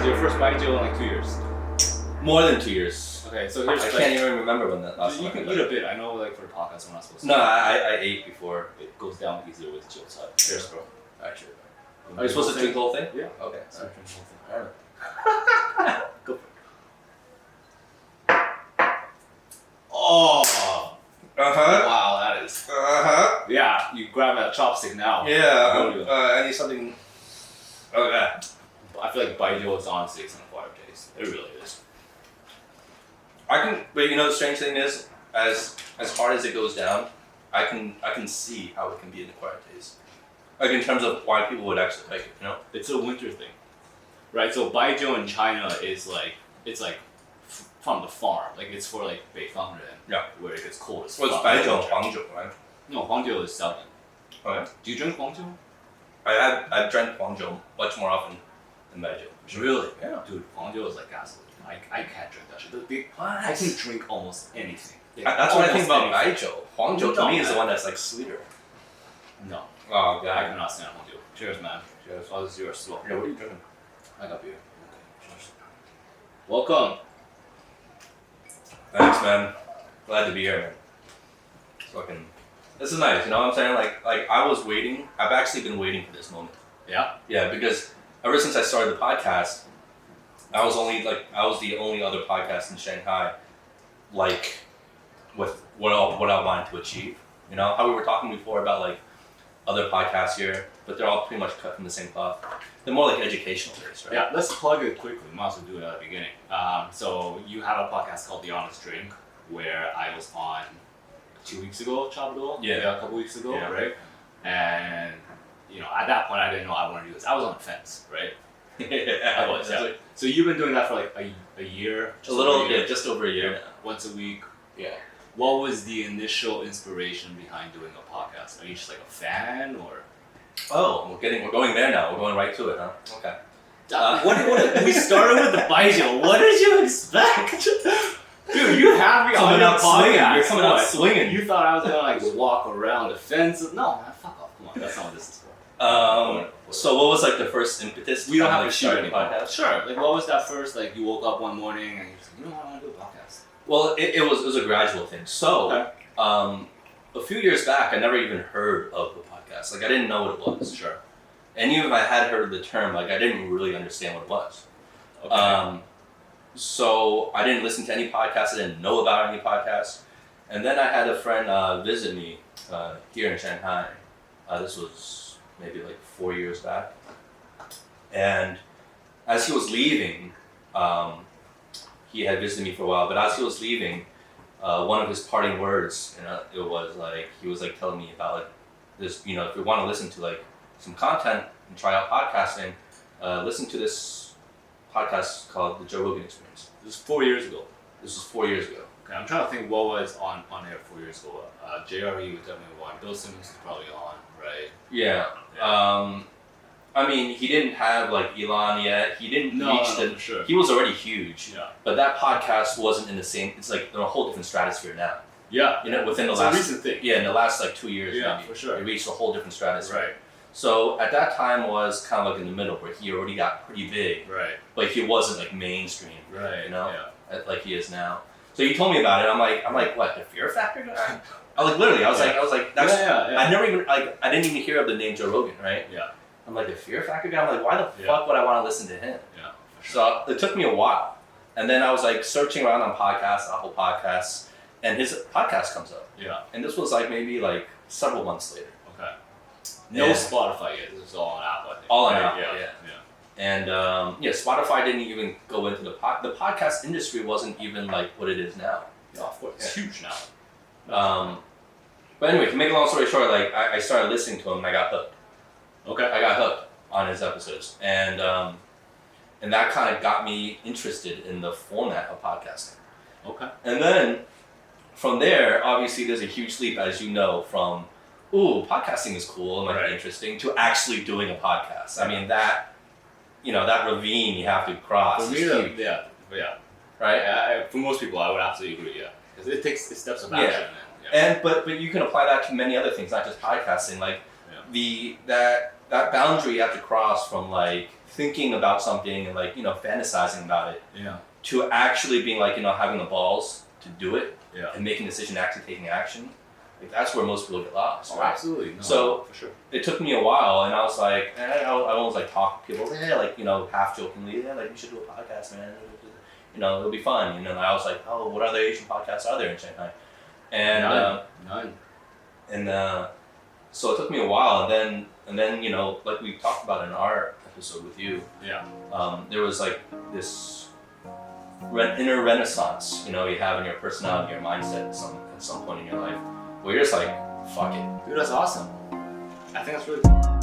your first Baijiu in like 2 years? More than 2 years. Okay, so here's I can't even remember when that last You time. can eat a bit. I know, like for the podcast, we're not supposed to. No, I ate before. It goes down easier with jiu cai. Cheers, bro. Actually. Are you supposed to drink the whole thing? Yeah. Okay. So Alright. drink the whole thing. Alright. Go for it. Oh. Wow, that is. Yeah, you grab a chopstick now. Yeah. I need something. Okay. I feel like Baijiu is honestly an acquired taste. It really is. But you know the strange thing is, as hard as it goes down, I can see how it can be an acquired taste. Like in terms of why people would actually like it, you know? It's a winter thing, right? So Baijiu in China is from the farm. Like it's for like Beifang Ren. Yeah. Where it gets cold as Well, it's fuck. Baijiu and Huangjiu, right? No, Huangjiu is southern. Okay. Do you drink Huangjiu? I've drank Huangjiu much more often than Baijiu. Sure. Really? Yeah. Dude, Huangjiu is like gasoline. I can't drink that shit. What? I can drink almost anything. That's what I think about Almost Baijiu. Huangjiu to me is the one that's like sweeter. anything. No. Oh I god. cannot stand Huangjiu. Cheers, man. Cheers. Oh, this is yours. Slow. Yeah, what are you drinking? I got beer. Okay. Cheers. Welcome. Thanks, man. Glad to be here, man. This is nice. You know what I'm saying? Like I was waiting. I've actually been waiting for this moment. Yeah? Yeah, because ever since I started the podcast, I was the only other podcast in Shanghai, like, with what I wanted to achieve. You know how we were talking before about like other podcasts here, but they're all pretty much cut from the same cloth. They're more like educational based, right? Yeah, let's plug it quickly. Might as well do it at the beginning. So you have a podcast called The Honest Drink, where I was on 2 weeks ago, Chabadol. Yeah. A couple weeks ago, Yeah. right? And you know, at that point, I didn't know I wanted to do this. I was on the fence, right? I was. Yeah. So you've been doing that for like a year. Just over a year now. Once a week. Yeah. What was the initial inspiration behind doing a podcast? Are you just like a fan, or? Oh, we're going there now. We're going right to it, huh? Okay. We started with the Baijiu. What did you expect? Dude, you have me on your podcast. You're coming out swinging. You thought I was gonna like walk around the fence? No, man, fuck off. Come on, that's not what this is for. So what was like the first impetus? We don't have like to shoot start a anymore. podcast? Sure. Like, what was that first? Like, you woke up one morning and you're just like, you know what, I want to do a podcast. Well, it was a gradual thing. So, Okay. A few years back, I never even heard of the podcast. Like, I didn't know what it was. Sure. And even if I had heard the term, like, I didn't really understand what it was. Okay. So I didn't listen to any podcasts. I didn't know about any podcasts. And then I had a friend visit me here in Shanghai. This was maybe like 4 years back. And as he was leaving, he had visited me for a while, but as he was leaving, one of his parting words, it was like, he was like telling me about like this, you know, if you want to listen to like some content and try out podcasting, listen to this podcast called The Joe Rogan Experience. This is 4 years ago. This was 4 years ago. Okay, I'm trying to think what was on air 4 years ago. JRE was definitely one. Bill Simmons was probably on, right? Yeah. I mean, he didn't have like Elon yet. He didn't reach for sure. He was already huge. Yeah. But that podcast wasn't in the same. It's like they're a whole different stratosphere now. Yeah. You know, within the it's last a recent thing. Yeah, in the last like 2 years. Yeah, maybe, for sure. It reached a whole different stratosphere. Right. So at that time was kind of like in the middle where he already got pretty big, Right. but he wasn't like mainstream. Right. You know, Yeah. like he is now. So he told me about it. I'm like, what? The Fear Factor guy? I was like, literally. I was like, that's. Yeah. I never even I didn't even hear of the name Joe Rogan, right? Yeah. I'm like, the Fear Factor guy? I'm like, why the Yeah. fuck would I want to listen to him? Yeah. For sure. So it took me a while. And then I was like searching around on podcasts, Apple Podcasts, and his podcast comes up. Yeah. And this was like maybe like several months later. Okay. No Yeah. Spotify yet. This is all on Apple, I think. All on Right? Apple, Yeah. And Spotify didn't even go into the podcast industry wasn't even like what it is now. Yeah, of course. It's huge now. But anyway, to make a long story short, like I started listening to him and I got hooked. Okay. I got hooked on his episodes, and that kind of got me interested in the format of podcasting. Okay. And then from there, obviously, there's a huge leap, as you know, from podcasting is cool and might Right. be interesting to actually doing a podcast. I mean that ravine you have to cross. For me, is huge, yeah. right? For most people, I would absolutely agree. Yeah. Because it takes steps of Yeah. action. And but you can apply that to many other things, not just podcasting. Like that boundary you have to cross from like thinking about something and like, you know, fantasizing about it, Yeah. to actually being like, you know, having the balls to do it Yeah. and making a decision, actually taking action. Like that's where most people get lost. Oh, Right? absolutely. No, So- for sure. It took me a while, and I was like, and I always like talk to people, yeah, like, you know, half jokingly, yeah, like we should do a podcast, man. You know, it'll be fun. And then I was like, oh, what other Asian podcasts are there in Shanghai? And None. so it took me a while, and then you know, like we talked about in our episode with you, Yeah. there was like this inner renaissance, you know, you have in your personality, your mindset at some point in your life, where you're just like, fuck it. Dude, that's awesome. I think that's really cool.